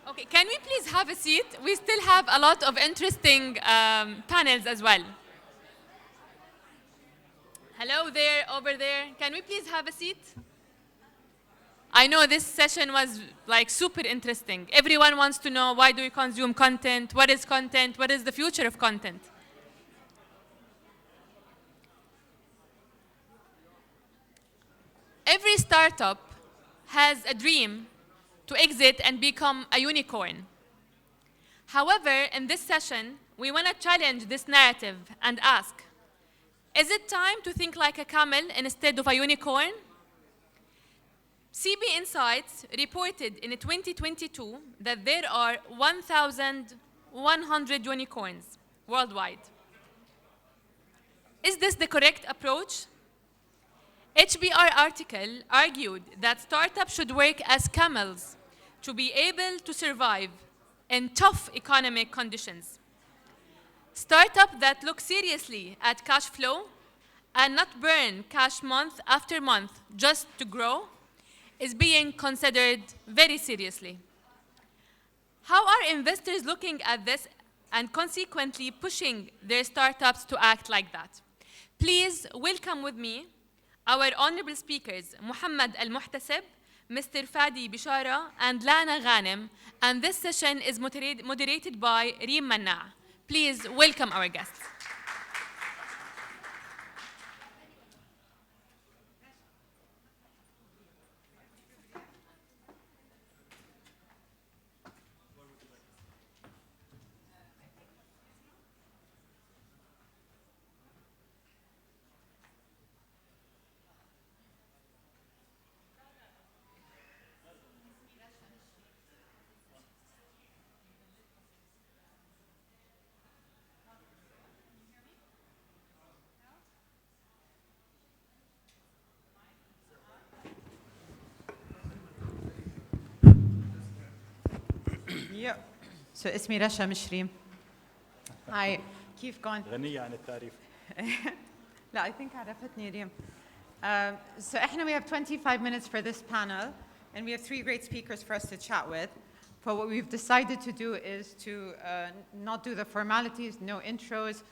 Okay, can we please have a seat? We still have a lot of interesting panels as well. Hello there, over there. Can we please have a seat? I know this session was like super interesting. Everyone wants to know, why do we consume content? What is content? What is the future of content? Every startup has a dream to exit and become a unicorn. However, in this session, we want to challenge this narrative and ask, is it time to think like a camel instead of a unicorn? CB Insights reported in 2022 that there are 1,100 unicorns worldwide. Is this the correct approach? HBR article argued that startups should work as camels to be able to survive in tough economic conditions. Startups that look seriously at cash flow and not burn cash month after month just to grow is being considered very seriously. How are investors looking at this and consequently pushing their startups to act like that? Please welcome with me our honorable speakers, Mohammad Al-Muhtaseb, Mr. Fadi Bishara, and Lana Ghanem, and this session is moderated by Manaa. Please welcome our guests. Yeah. So اسمي رشا مشري. Hi. كيف كون؟ غنية عن التعريف. لا, I think عرفتني ريم. So we have 25 minutes for this panel, and we have 3 great speakers for us to chat with. But what we've decided to do is to not do the formalities, no intros,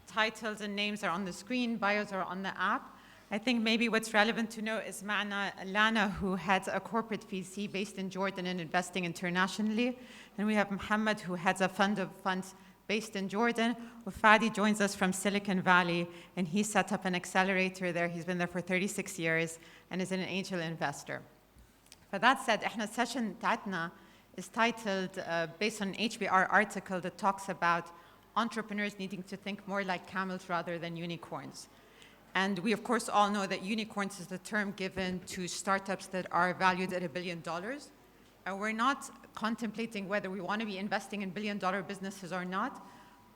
titles and names are on the screen, bios are on the app. I think maybe what's relevant to know is Manaa Lana, who heads a corporate VC based in Jordan and investing internationally. And we have Mohammad, who heads a fund of funds based in Jordan. Fadi joins us from Silicon Valley, and he set up an accelerator there. He's been there for 36 years and is an angel investor. For that said, the session تاعتنا is titled, based on an HBR article that talks about entrepreneurs needing to think more like camels rather than unicorns. And we, of course, all know that unicorns is the term given to startups that are valued at $1 billion. And we're not contemplating whether we want to be investing in billion-dollar businesses or not,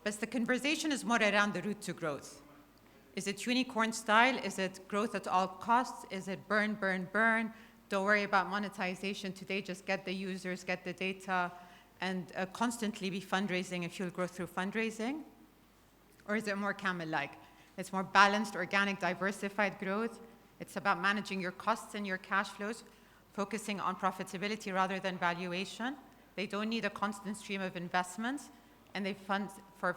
but the conversation is more around the route to growth. Is it unicorn style? Is it growth at all costs? Is it burn, burn, burn? Don't worry about monetization today, just get the users, get the data, and constantly be fundraising and fuel growth through fundraising? Or is it more camel-like? It's more balanced, organic, diversified growth. It's about managing your costs and your cash flows, focusing on profitability rather than valuation. They don't need a constant stream of investments, and they fund for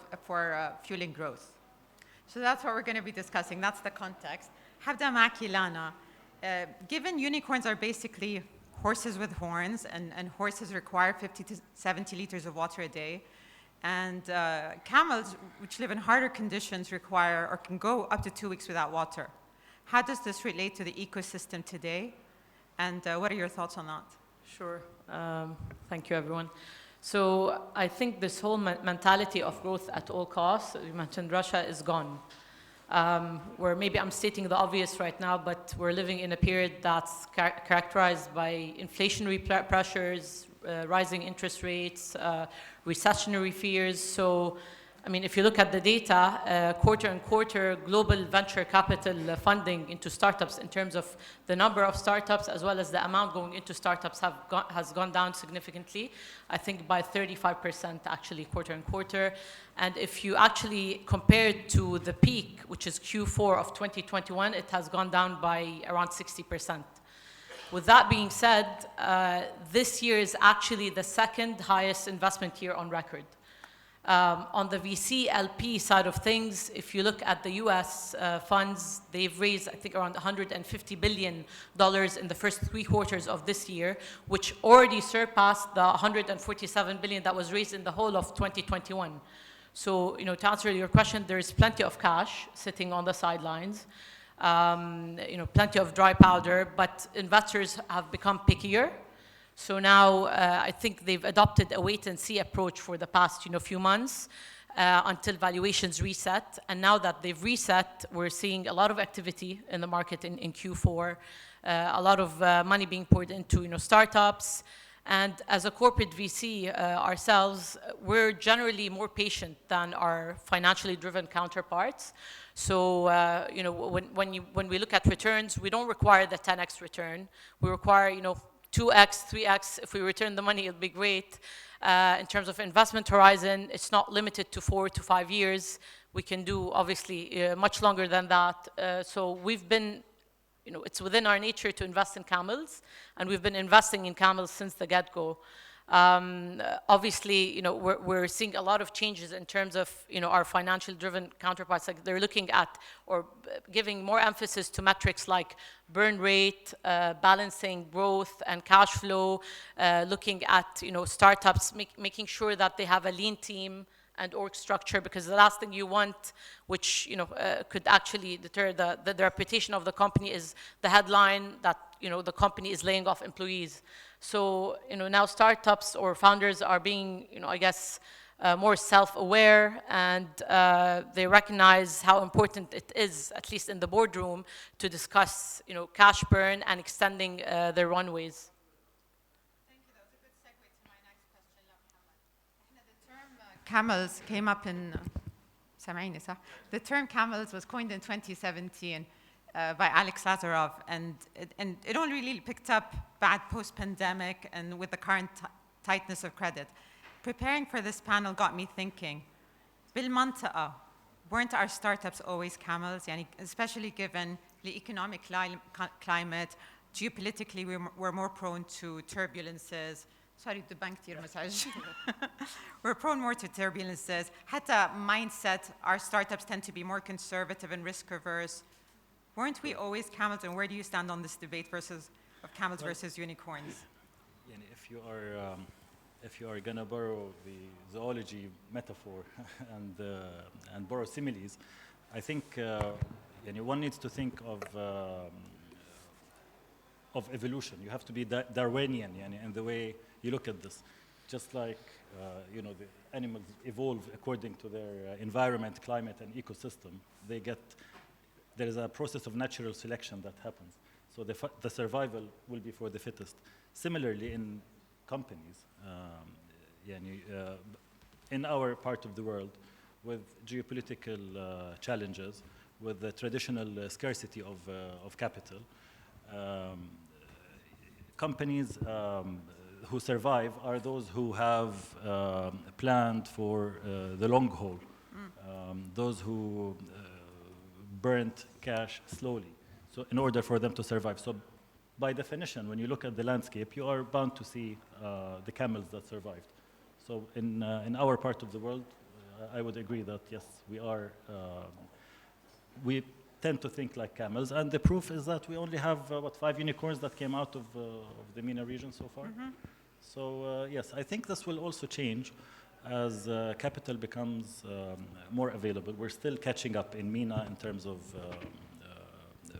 fueling growth. So that's what we're going to be discussing. That's the context. Habda maki Lana. Given unicorns are basically horses with horns, and horses require 50 to 70 liters of water a day, and camels, which live in harder conditions, require or can go up to 2 weeks without water. How does this relate to the ecosystem today? And what are your thoughts on that? Sure. Thank you, everyone. So I think this whole mentality of growth at all costs, you mentioned Russia, is gone. Where maybe I'm stating the obvious right now, but we're living in a period that's characterized by inflationary pressures, rising interest rates, recessionary fears. So, I mean, if you look at the data, quarter on quarter, global venture capital funding into startups in terms of the number of startups as well as the amount going into startups has gone down significantly, I think by 35% actually quarter on quarter. And if you actually compare it to the peak, which is Q4 of 2021, it has gone down by around 60%. With that being said, this year is actually the second highest investment year on record. On the VC LP side of things, if you look at the US funds, they've raised, I think, around $150 billion in the first 3 quarters of this year, which already surpassed the $147 billion that was raised in the whole of 2021. So, to answer your question, there is plenty of cash sitting on the sidelines, plenty of dry powder, but investors have become pickier. So now I think they've adopted a wait-and-see approach for the past few months until valuations reset. And now that they've reset, we're seeing a lot of activity in the market in Q4, a lot of money being poured into startups. And as a corporate VC ourselves, we're generally more patient than our financially driven counterparts. So when we look at returns, we don't require the 10x return. We require 2x, 3x. If we return the money, it'll be great. In terms of investment horizon, it's not limited to 4 to 5 years. We can do, obviously, much longer than that. So we've been, it's within our nature to invest in Camels, and we've been investing in Camels since the get-go. Obviously, we're seeing a lot of changes in terms of, our financial-driven counterparts. Like they're looking at or giving more emphasis to metrics like burn rate, balancing growth and cash flow, looking at, startups, making sure that they have a lean team and org structure, because the last thing you want, which could actually deter the reputation of the company, is the headline that the company is laying off employees. So now startups or founders are being I guess more self-aware, and they recognize how important it is, at least in the boardroom, to discuss cash burn and extending their runways. Camels came up in, the term camels was coined in 2017 by Alex Lazarov, and it only really picked up bad post-pandemic and with the current tightness of credit. Preparing for this panel got me thinking, بالمنطقة, weren't our startups always camels? Especially given the economic climate, geopolitically we're more prone to turbulences. Sorry, the bank tier message. We're prone more to turbulences. حتى mindset, our startups tend to be more conservative and risk averse. Weren't we always camels, and where do you stand on this debate of camels versus unicorns? If you are gonna borrow the zoology metaphor and borrow similes, I think one needs to think of evolution. You have to be Darwinian in the way you look at this. Just like the animals evolve according to their environment, climate, and ecosystem, there is a process of natural selection that happens. So the survival will be for the fittest. Similarly, in companies, in our part of the world, with geopolitical challenges, with the traditional scarcity of capital, companies who survive are those who have planned for the long haul, those who burnt cash slowly, so in order for them to survive. So by definition, when you look at the landscape, you are bound to see the camels that survived. So in our part of the world, I would agree that yes, we tend to think like camels, and the proof is that we only have 5 unicorns that came out of the MENA region so far. Mm-hmm. So yes, I think this will also change as capital becomes more available. We're still catching up in MENA in terms of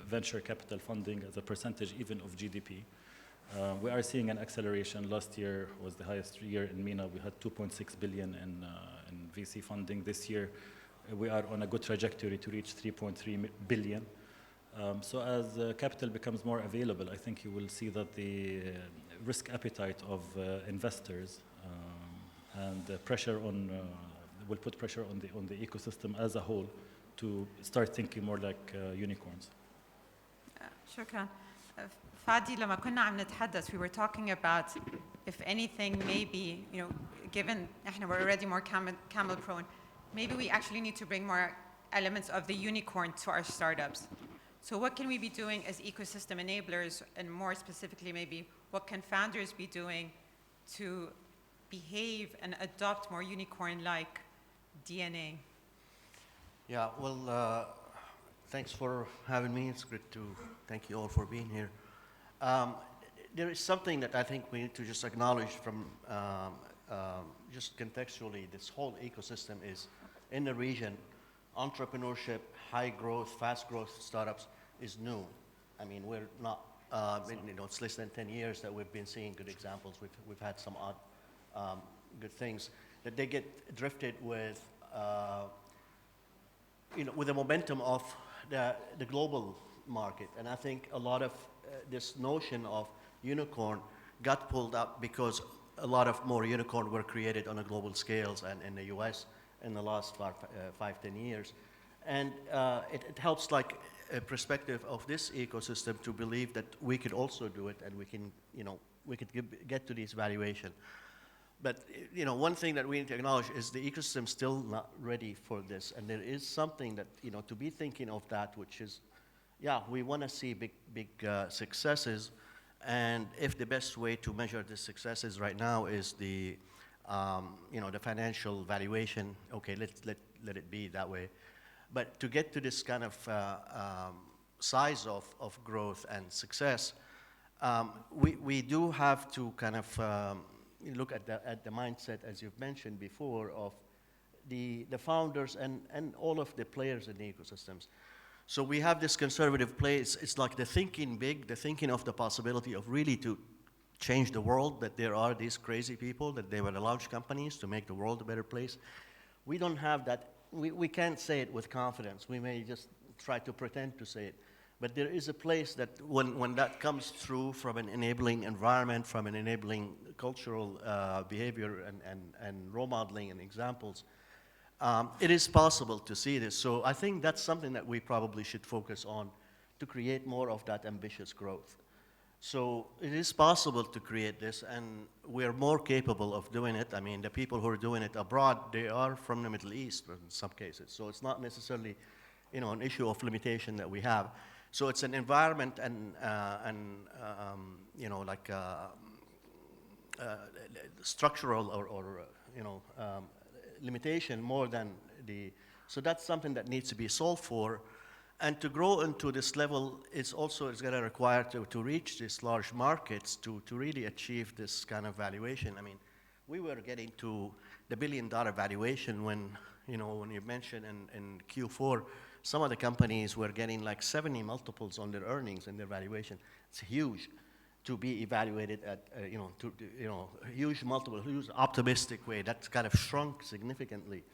venture capital funding as a percentage even of GDP. We are seeing an acceleration. Last year was the highest year in MENA. We had 2.6 billion in VC funding. This year, we are on a good trajectory to reach 3.3 billion. So as capital becomes more available, I think you will see that the risk appetite of investors and pressure will put pressure on the ecosystem as a whole to start thinking more like unicorns. شكرا. Fadi, لما كنا عم نتحدث, we were talking about, if anything, maybe, given we're already more camel prone, maybe we actually need to bring more elements of the unicorn to our startups. So what can we be doing as ecosystem enablers, and more specifically maybe, what can founders be doing to behave and adopt more unicorn-like DNA? Yeah, well, thanks for having me. It's great to thank you all for being here. There is something that I think we need to just acknowledge from just contextually. This whole ecosystem is in the region. Entrepreneurship, high growth, fast growth startups is new. I mean, we're not, it's less than 10 years that we've been seeing good examples. We've had some odd good things that they get drifted with, with the momentum of the global market. And I think a lot of this notion of unicorn got pulled up because a lot of more unicorn were created on a global scales and in the US in the last 5-10 years. And it helps like a perspective of this ecosystem to believe that we could also do it, and we can, we could get to this valuation. But one thing that we need to acknowledge is the ecosystem still not ready for this, and there is something that to be thinking of that, which is, yeah, we want to see big successes, and if the best way to measure the successes right now is the the financial valuation, okay, let it be that way. But to get to this kind of size of growth and success, we do have to kind of look at the mindset, as you've mentioned before, of the founders and all of the players in the ecosystems. So we have this conservative place. It's like the thinking big, the thinking of the possibility of really to change the world, that there are these crazy people, that they were the large companies to make the world a better place. We don't have that. We can't say it with confidence. We may just try to pretend to say it. But there is a place that when that comes through from an enabling environment, from an enabling cultural behavior and role modeling and examples, it is possible to see this. So I think that's something that we probably should focus on to create more of that ambitious growth. So it is possible to create this, and we're more capable of doing it. I mean, the people who are doing it abroad, they are from the Middle East in some cases. So it's not necessarily, an issue of limitation that we have. So it's an environment and structural or limitation more than so that's something that needs to be solved for. And to grow into this level is going to require to reach these large markets to really achieve this kind of valuation. I mean, we were getting to the $1 billion valuation when you mentioned in Q4, some of the companies were getting like 70 multiples on their earnings and their valuation. It's huge to be evaluated at, huge multiple, huge optimistic way. That's kind of shrunk significantly.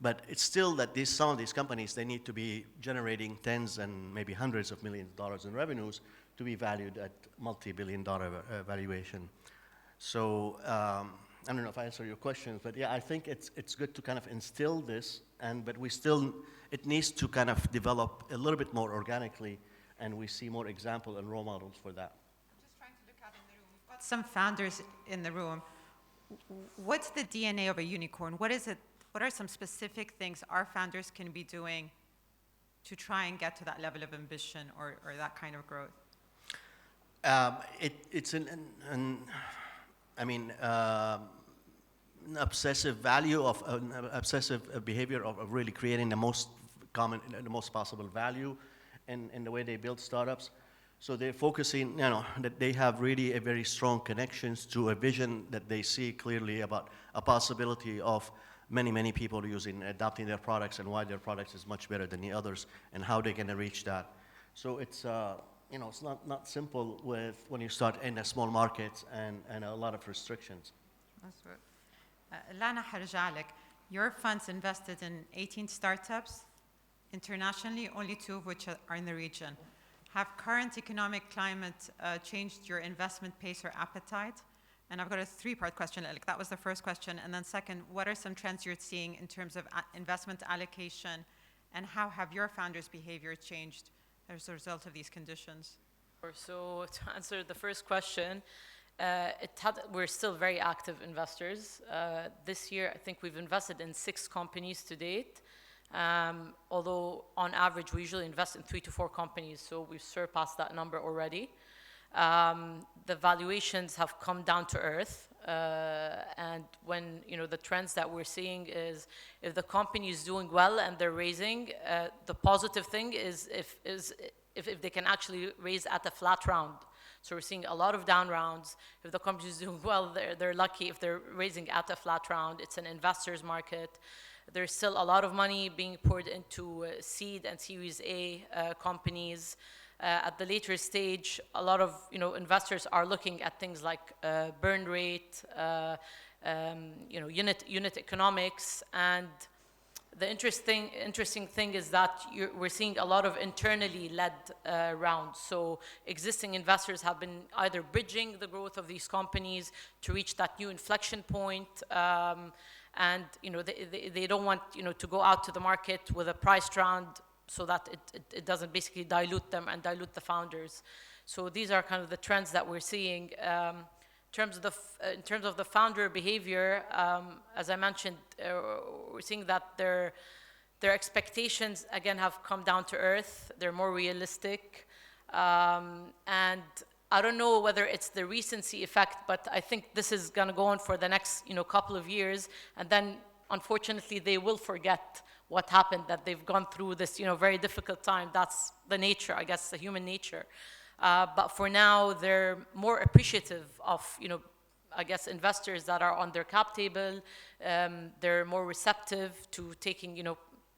But it's still that some of these companies, they need to be generating tens and maybe hundreds of millions of dollars in revenues to be valued at multi-billion-dollar valuation. So I don't know if I answered your questions, but yeah, I think it's good to kind of instill this, but it needs to kind of develop a little bit more organically, and we see more example and role models for that. I'm just trying to look out in the room. We've got some founders in the room. What's the DNA of a unicorn? What is it? What are some specific things our founders can be doing to try and get to that level of ambition or that kind of growth? It's an obsessive obsessive behavior of really creating the most possible value in the way they build startups. So they're focusing, that they have really a very strong connections to a vision that they see clearly about a possibility of many people adopting their products, and why their products is much better than the others, and how they're going to reach that. So it's it's not simple when you start in a small market and a lot of restrictions. That's right. Lana, your funds invested in 18 startups internationally, only 2 of which are in the region. Have current economic climate changed your investment pace or appetite? And I've got a 3-part question. Like, that was the first question. And then second, what are some trends you're seeing in terms of investment allocation, and how have your founders' behavior changed as a result of these conditions? So to answer the first question, we're still very active investors. This year, I think we've invested in 6 companies to date. Although on average we usually invest in 3 to 4 companies, so we've surpassed that number already. The valuations have come down to earth, and when the trends that we're seeing is if the company is doing well and they're raising, the positive thing is if they can actually raise at a flat round. So we're seeing a lot of down rounds. If the company is doing well, they're lucky if they're raising at a flat round. It's an investor's market. There's still a lot of money being poured into seed and Series A companies. At the later stage, a lot of investors are looking at things like burn rate, unit economics, and the interesting thing is that we're seeing a lot of internally led rounds. So existing investors have been either bridging the growth of these companies to reach that new inflection point, and they don't want to go out to the market with a priced round so that it doesn't basically dilute them and dilute the founders. So these are kind of the trends that we're seeing. In terms of the founder behavior, as I mentioned, we're seeing that their expectations again have come down to earth. They're more realistic, and I don't know whether it's the recency effect, but I think this is going to go on for the next couple of years, and then unfortunately they will forget what happened, that they've gone through this very difficult time. That's the nature, I guess, the human nature. But for now, they're more appreciative of, I guess, investors that are on their cap table. They're more receptive to taking,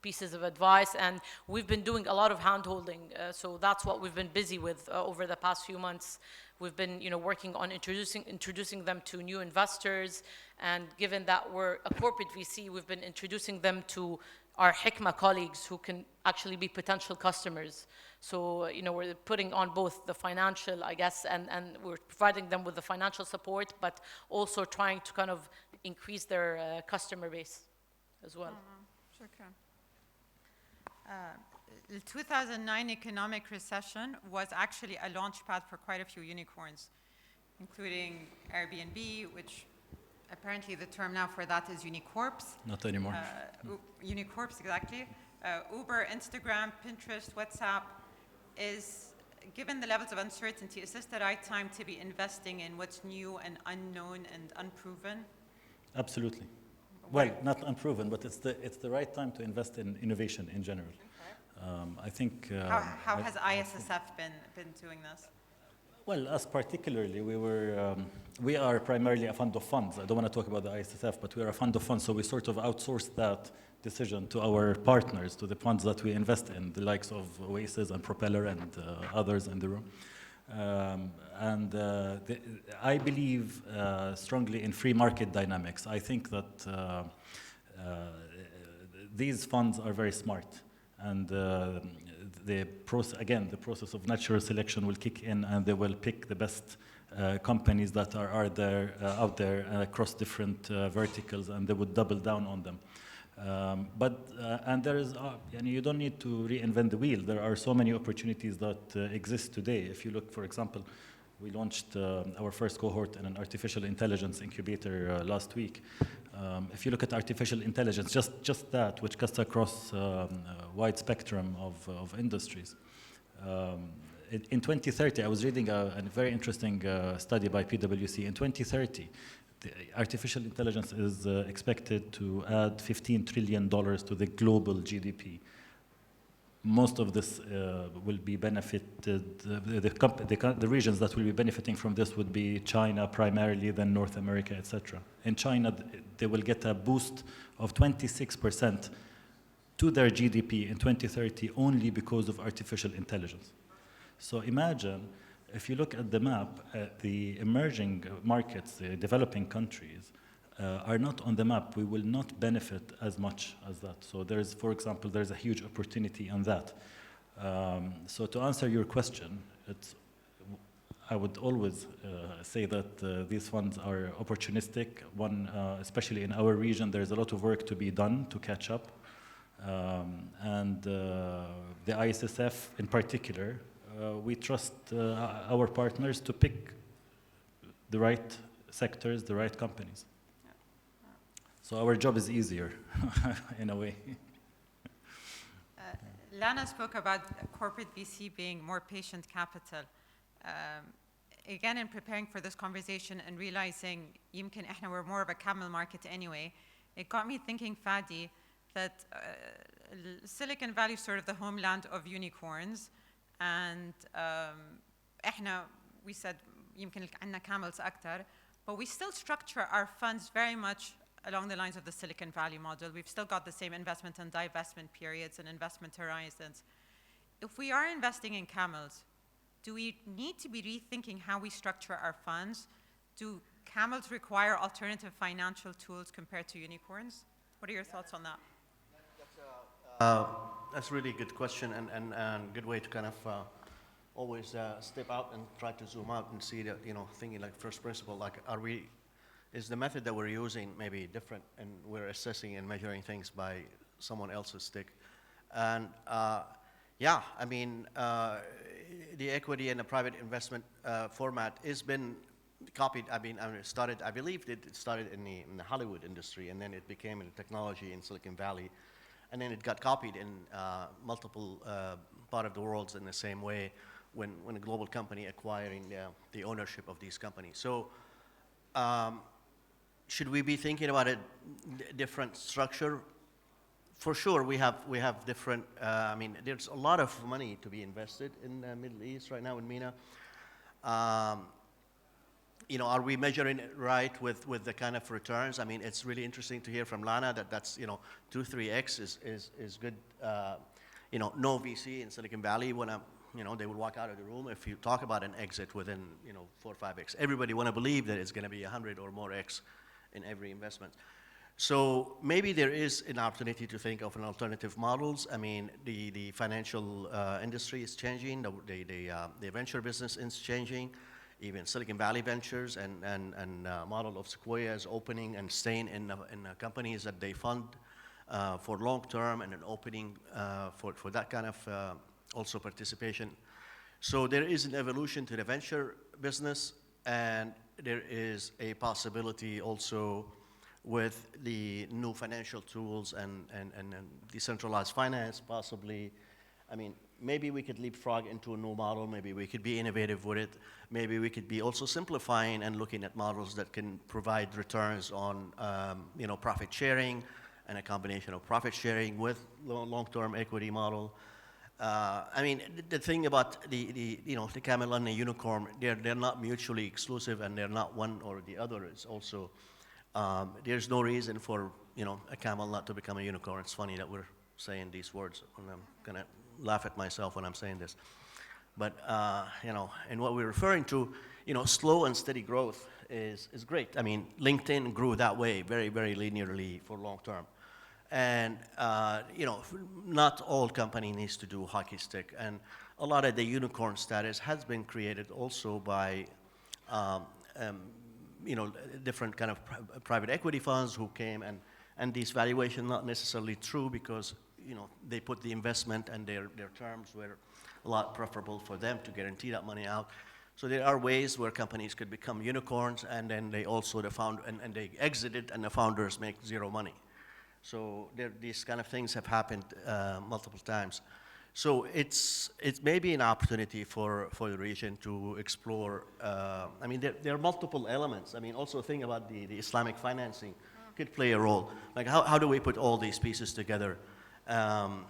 pieces of advice. And we've been doing a lot of hand-holding. So that's what we've been busy with over the past few months. We've been, working on introducing them to new investors. And given that we're a corporate VC, we've been introducing them to our Hikma colleagues who can actually be potential customers. So, we're putting on both the financial, I guess, and we're providing them with the financial support, but also trying to kind of increase their customer base as well. Shukran. The 2009 economic recession was actually a launch pad for quite a few unicorns, including Airbnb, which apparently the term now for that is unicorps. Not anymore. Unicorps, exactly. Uber, Instagram, Pinterest, WhatsApp. Given the levels of uncertainty, is this the right time to be investing in what's new and unknown and unproven? Absolutely. Well, not unproven, but it's the right time to invest in innovation in general. Okay. I think. How has ISSF been doing this? Well, us particularly, we are primarily a fund of funds. I don't want to talk about the ISSF, but we are a fund of funds, so we sort of outsource that decision to our partners, to the funds that we invest in, the likes of Oasis and Propeller and others in the room. I believe strongly in free market dynamics. I think that these funds are very smart, and the process of natural selection will kick in, and they will pick the best companies that are out there across different verticals, and they would double down on them. And there is, you don't need to reinvent the wheel. There are so many opportunities that exist today. If you look, for example, we launched our first cohort in an artificial intelligence incubator last week. If you look at artificial intelligence, just that, which cuts across a wide spectrum of industries. In 2030, I was reading a very interesting study by PwC. In 2030, the artificial intelligence is expected to add $15 trillion to the global GDP. Most of this will be benefited, the regions that will be benefiting from this would be China primarily, then North America, etc. In China, they will get a boost of 26% to their GDP in 2030 only because of artificial intelligence. So imagine, if you look at the map, the emerging markets, the developing countries, are not on the map. We will not benefit as much as that. So there's, for example, there's a huge opportunity on that. So to answer your question, I would always say that these funds are opportunistic. Especially in our region, there's a lot of work to be done to catch up. And the ISSF in particular, we trust our partners to pick the right sectors, the right companies. So our job is easier, in a way. Lana spoke about corporate VC being more patient capital. Again, in preparing for this conversation and realizing يمكن إحنا we're more of a camel market anyway, it got me thinking, Fadi, that Silicon Valley is sort of the homeland of unicorns, and إحنا, we said يمكن عندنا camels أكتر, but we still structure our funds very much along the lines of the Silicon Valley model. We've still got the same investment and divestment periods and investment horizons. If we are investing in camels, do we need to be rethinking how we structure our funds? Do camels require alternative financial tools compared to unicorns? What are your thoughts on that? That's a really good question and good way to kind of always step out and try to zoom out and see that, thinking like first principle, like is the method that we're using maybe different, and we're assessing and measuring things by someone else's stick. And yeah, I mean, the equity and the private investment format has been copied. I believe it started in the Hollywood industry, and then it became in technology in Silicon Valley. And then it got copied in multiple part of the world in the same way when a global company acquiring the ownership of these companies. So should we be thinking about a different structure? For sure, we have different, I mean, there's a lot of money to be invested in the Middle East right now in MENA. Are we measuring it right with the kind of returns? I mean, it's really interesting to hear from Lana that's 2-3x is good. No VC in Silicon Valley they would walk out of the room if you talk about an exit within 4 or 5x. Everybody want to believe that it's going to be 100 or more x in every investment. So maybe there is an opportunity to think of an alternative models. I mean, the financial industry is changing. The venture business is changing. Even Silicon Valley Ventures and model of Sequoia is opening and staying in companies that they fund for long term, and an opening for that kind of also participation. So there is an evolution to the venture business, and there is a possibility also with the new financial tools and decentralized finance possibly. I mean, maybe we could leapfrog into a new model. Maybe we could be innovative with it. Maybe we could be also simplifying and looking at models that can provide returns on, profit sharing, and a combination of profit sharing with long-term equity model. I mean, the thing about the camel and the unicorn, they're not mutually exclusive, and they're not one or the other. It's also there's no reason for a camel not to become a unicorn. It's funny that we're saying these words, and I'm gonna laugh at myself when I'm saying this. But and what we're referring to, slow and steady growth is great. I mean, LinkedIn grew that way, very, very linearly for long term. And not all company needs to do hockey stick. And a lot of the unicorn status has been created also by different kind of private equity funds who came, and these valuation not necessarily true, because they put the investment, and their terms were a lot preferable for them to guarantee that money out. So there are ways where companies could become unicorns, and then they also and they exited, and the founders make zero money. So these kind of things have happened multiple times. So it's maybe an opportunity for the region to explore. I mean, there are multiple elements. I mean, also think about the Islamic financing could play a role. Like how do we put all these pieces together? To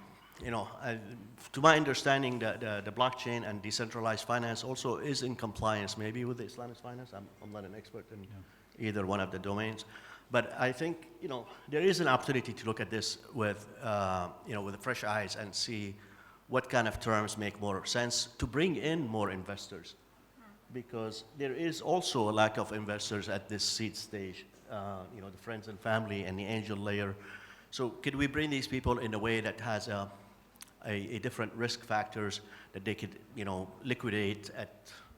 my understanding, the blockchain and decentralized finance also is in compliance maybe with the Islamic finance. I'm not an expert in either one of the domains. But I think, there is an opportunity to look at this with fresh eyes and see what kind of terms make more sense to bring in more investors. Because there is also a lack of investors at this seed stage, the friends and family and the angel layer. So could we bring these people in a way that has a different risk factors that they could, liquidate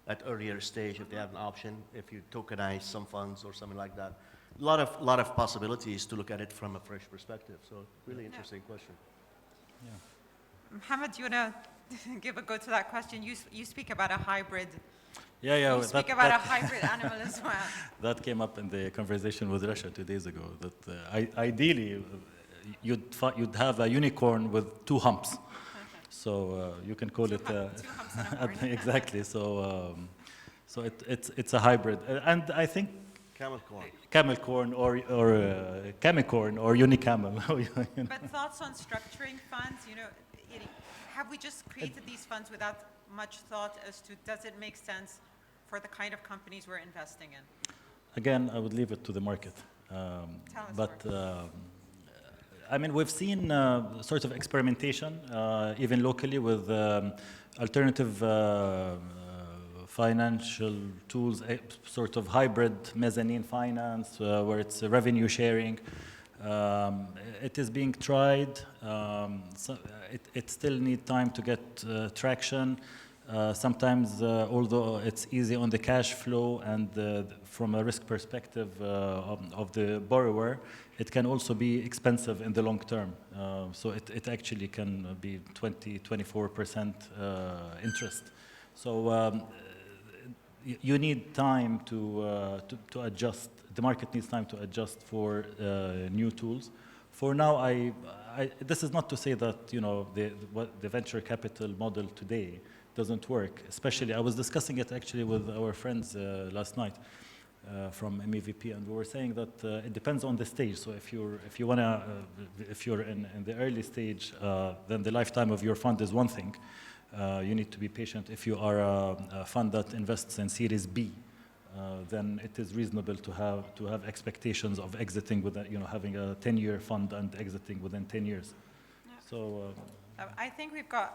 at earlier stage if they have an option, if you tokenize some funds or something like that. A lot of possibilities to look at it from a fresh perspective. So really interesting question. Yeah. Mohammad, do you want to give a go to that question? You speak about a hybrid. Yeah. You speak about a hybrid animal as well. That came up in the conversation with Rasha 2 days ago. That ideally, you'd have a unicorn with 2 humps. So you can call it Two humps in a morning. exactly. So it's a hybrid, and I think Camel corn. camel corn or camicorn or unicamel. But thoughts on structuring funds, have we just created these funds without much thought as to does it make sense for the kind of companies we're investing in? Again, I would leave it to the market. Tell us But more. I mean, we've seen sort of experimentation, even locally, with alternative financial tools, sort of hybrid mezzanine finance, where it's revenue sharing. It is being tried. So it still needs time to get traction. Sometimes, although it's easy on the cash flow and from a risk perspective of the borrower, it can also be expensive in the long term. So it actually can be 20-24% interest. So you need time to adjust. The market needs time to adjust for new tools. For now, this is not to say that the venture capital model today doesn't work. Especially, I was discussing it actually with our friends last night from MEVP, and we were saying that it depends on the stage. So if you're in the early stage, then the lifetime of your fund is one thing. You need to be patient. If you are a fund that invests in Series B, then it is reasonable to have expectations of exiting with having a 10-year fund and exiting within 10 years. Yeah. So I think we've got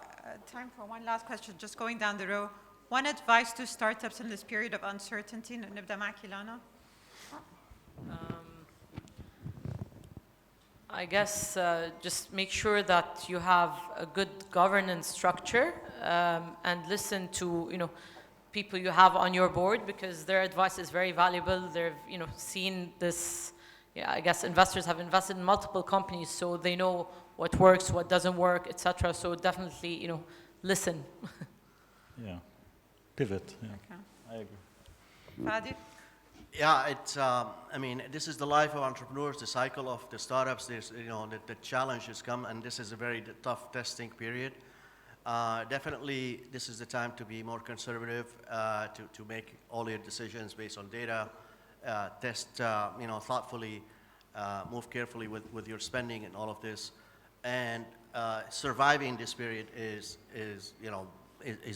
time for one last question, just going down the row. One advice to startups in this period of uncertainty. نبدأ معك Lana. I guess just make sure that you have a good governance structure and listen to people you have on your board, because their advice is very valuable. They've seen this. Yeah, I guess investors have invested in multiple companies, so they know what works, what doesn't work, etc. So definitely listen. yeah, pivot. Yeah, Okay. I agree. Fadi? Yeah, it's. I mean, this is the life of entrepreneurs, the cycle of the startups. There's, the challenges come, and this is a very tough testing period. Definitely, this is the time to be more conservative, to make all your decisions based on data, test, thoughtfully, move carefully with your spending and all of this, and surviving this period is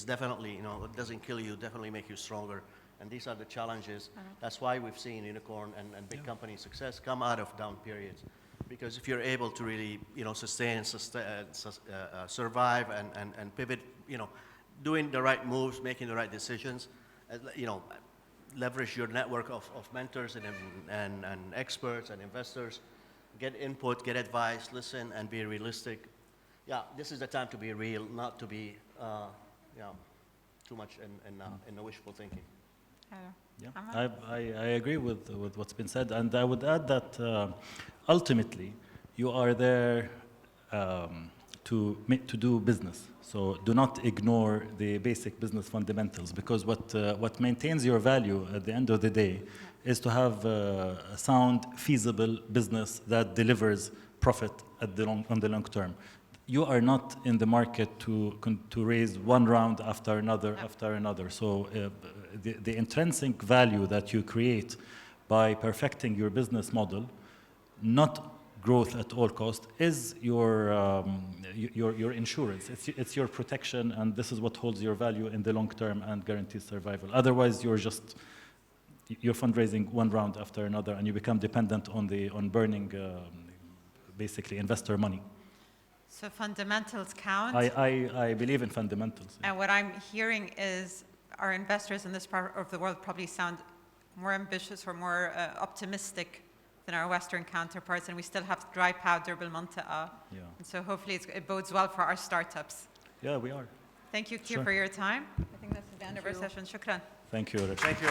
definitely, it doesn't kill you, definitely make you stronger. And these are the challenges. That's why we've seen unicorn and big company success come out of down periods. Because if you're able to really, sustain, survive and pivot, doing the right moves, making the right decisions, leverage your network of mentors and experts and investors, get input, get advice, listen, and be realistic. Yeah, this is the time to be real, not to be, too much in the wishful thinking. Yeah, I agree with what's been said, and I would add that ultimately you are there to do business. So do not ignore the basic business fundamentals, because what maintains your value at the end of the day is to have a sound, feasible business that delivers profit on the long term. You are not in the market to raise one round after another. So the intrinsic value that you create by perfecting your business model, not growth at all cost, is your insurance. It's your protection, and this is what holds your value in the long term and guarantees survival. Otherwise, you're fundraising one round after another, and you become dependent on burning basically investor money. So fundamentals count. I believe in fundamentals. And what I'm hearing is our investors in this part of the world probably sound more ambitious or more optimistic than our Western counterparts, and we still have dry powder بالمنطقة. Yeah. And so hopefully it bodes well for our startups. Yeah, we are. Thank you, Keir, Sure. for your time. I think that's the end of our session. Shukran. Thank you, Rasha. Thank you.